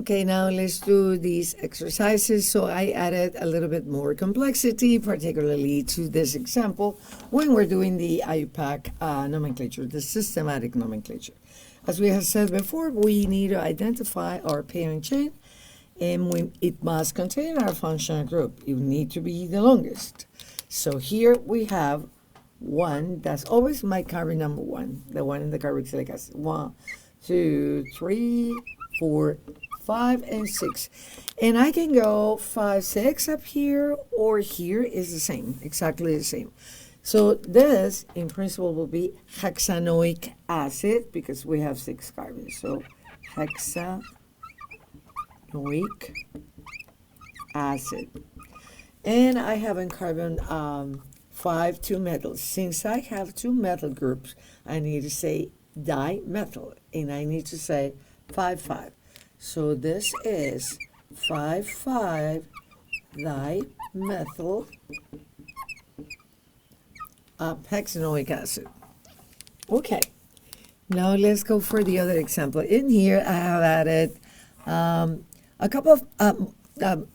Okay, now let's do these exercises. So I added a little bit more complexity, particularly to this example, when we're doing the IUPAC nomenclature, the systematic nomenclature. As we have said before, we need to identify our parent chain, and it must contain our functional group. It need to be the longest. So here we have one, that's always my carbon number one, the one in the carboxylic acid. 1, 2, 3, 4, 5, and 6. And I can go 5, 6 up here, or here is the same, exactly the same. So this, in principle, will be hexanoic acid, because we have 6 carbons. So hexanoic acid. And I have in carbon 5 2 metals. Since I have 2 metal groups, I need to say dimethyl, and I need to say 5 5. So this is 5 5 dimethyl hexanoic acid. Okay, now let's go for the other example. In here, I have added a couple of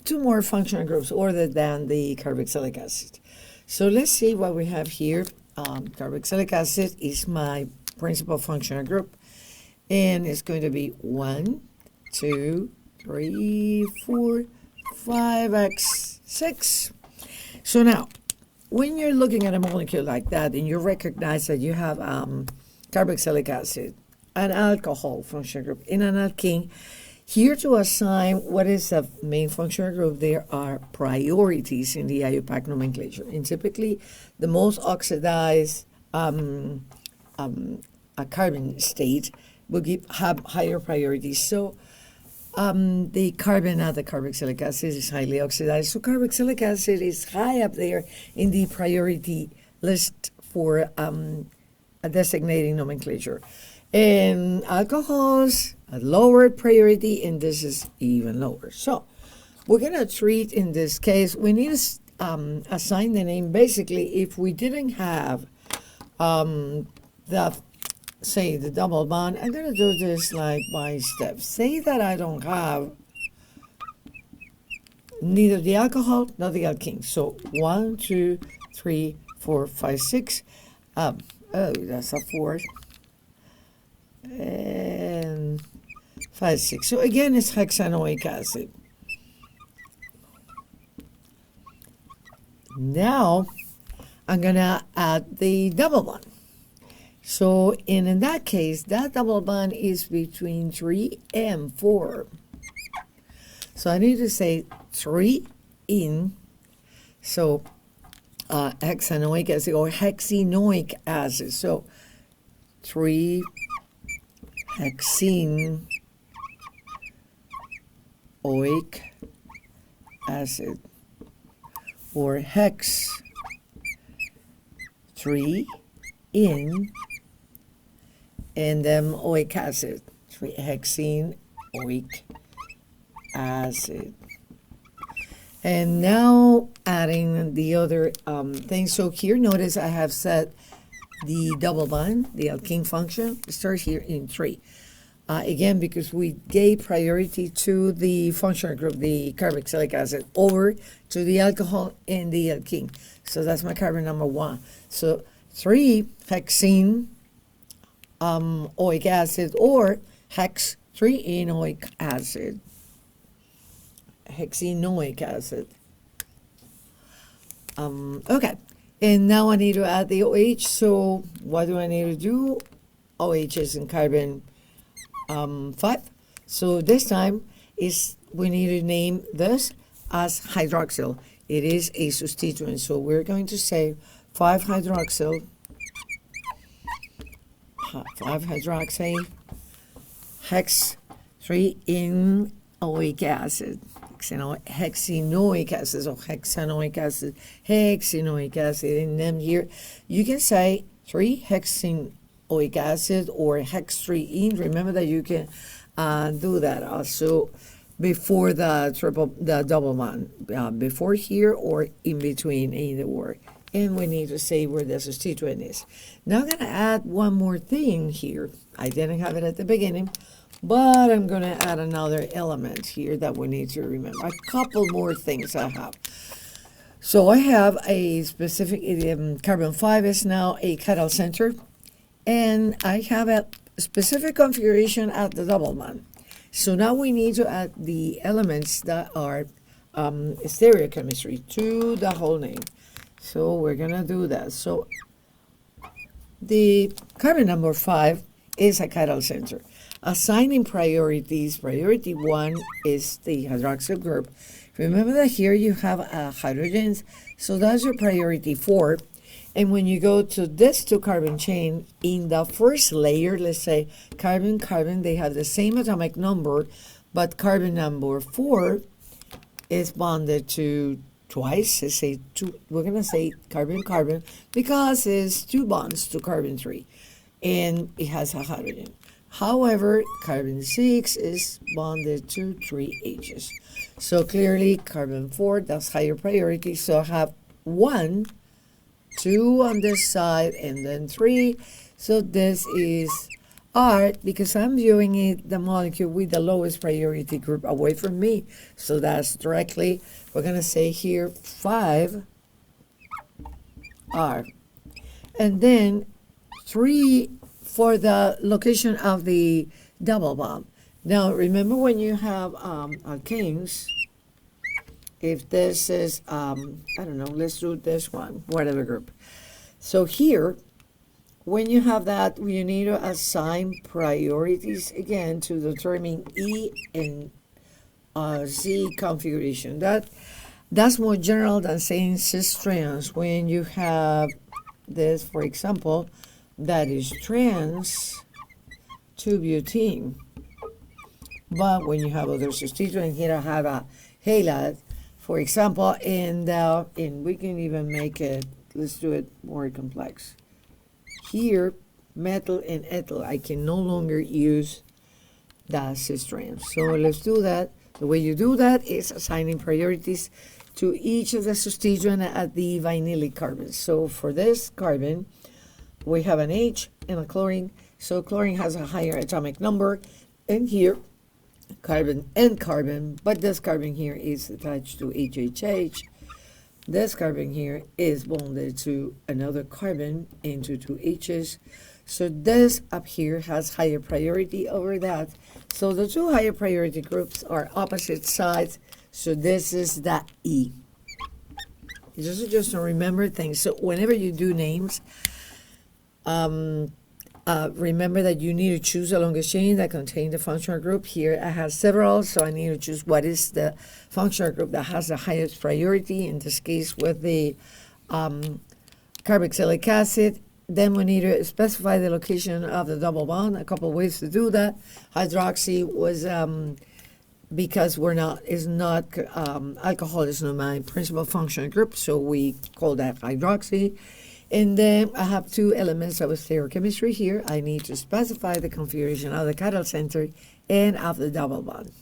2 more functional groups other than the carboxylic acid. So let's see what we have here. Carboxylic acid is my principal functional group, and it's going to be 1, 2, 3, 4, 5, x 6. So now, when you're looking at a molecule like that, and you recognize that you have carboxylic acid, an alcohol functional group, in an alkene, here to assign what is the main functional group, there are priorities in the IUPAC nomenclature. And typically, the most oxidized a carbon state will have higher priorities. So the carbon at the carboxylic acid is highly oxidized. So carboxylic acid is high up there in the priority list for a designating nomenclature. And alcohols, a lower priority, and this is even lower. So we're going to treat, in this case, we need to assign the name. Basically, if we didn't have the double bond, I'm going to do this like by steps. Say that I don't have neither the alcohol nor the alkene. So 1, 2, 3, 4, 5, 6. Oh, that's a 4. And 5, 6. So again, it's hexanoic acid. Now, I'm going to add the double bond. So in that case, that double bond is between 3 and 4. So I need to say 3 in. So hexanoic acid or hexenoic acid. So 3 hexenoic acid, or hex 3 in, and then oic acid, 3-hexene-oic acid. And now adding the other thing. So here, notice I have set the double bond, the alkene function, starts here in 3. Again, because we gave priority to the functional group, the carboxylic acid, over to the alcohol and the alkene. So that's my carbon number 1. So 3-hexene oic acid, or hex 3-enoic acid, hexenoic acid. Okay. And now I need to add the OH. So what do I need to do? OH is in carbon 5. So this time we need to name this as hydroxyl. It is a substituent. So we're going to say 5-hydroxyl, 5-hydroxy, hex 3-enoic acid. Hexenoic acid, so hexanoic acid, hexenoic acid. And then here you can say 3-hexenoic acid or hex 3-ene. Remember that you can do that also before the double bond, before here or in between, either or. And we need to say where the substituent is. Now I'm going to add one more thing here. I didn't have it at the beginning, But I'm going to add another element here that we need to remember. A couple more things I have. So I have a specific, carbon 5 is now a chiral center, and I have a specific configuration at the double bond. So now we need to add the elements that are stereochemistry to the whole name. So we're going to do that. So the carbon number 5 is a chiral center. Assigning priorities, priority 1 is the hydroxyl group. Remember that here you have hydrogens, so that's your priority 4. And when you go to this 2-carbon chain, in the first layer, let's say carbon-carbon, they have the same atomic number, but carbon number 4 is bonded to twice. Let's say we're going to say carbon-carbon because it's 2 bonds to carbon 3, and it has a hydrogen. However, carbon 6 is bonded to 3 H's. So clearly, carbon 4, that's higher priority. So I have 1, 2 on this side, and then 3. So this is R because I'm viewing it, the molecule with the lowest priority group away from me. So that's directly, we're going to say here 5 R. And then 3 for the location of the double bond. Now, remember when you have alkanes, if this is, I don't know, let's do this one, whatever group. So here, when you have that, you need to assign priorities again to determine E and Z configuration. That's more general than saying cis trans. When you have this, for example, that is trans to butene. But when you have other substituents, here I have a halide, for example, and we can even make it, let's do it more complex. Here, methyl and ethyl, I can no longer use the cis trans. So let's do that. The way you do that is assigning priorities to each of the substituents at the vinylic carbons. So for this carbon, we have an H and a chlorine. So chlorine has a higher atomic number. And here, carbon and carbon, but this carbon here is attached to HHH. This carbon here is bonded to another carbon into 2 H's. So this up here has higher priority over that. So the 2 higher priority groups are opposite sides. So this is the E. Just to remember things. So whenever you do names, remember that you need to choose a longest chain that contains the functional group. Here I have several, so I need to choose what is the functional group that has the highest priority, in this case with the carboxylic acid. Then we need to specify the location of the double bond. A couple of ways to do that. Hydroxy was, because alcohol is not my principal functional group, so we call that hydroxy. And then I have 2 elements of stereochemistry here. I need to specify the configuration of the chiral center and of the double bond.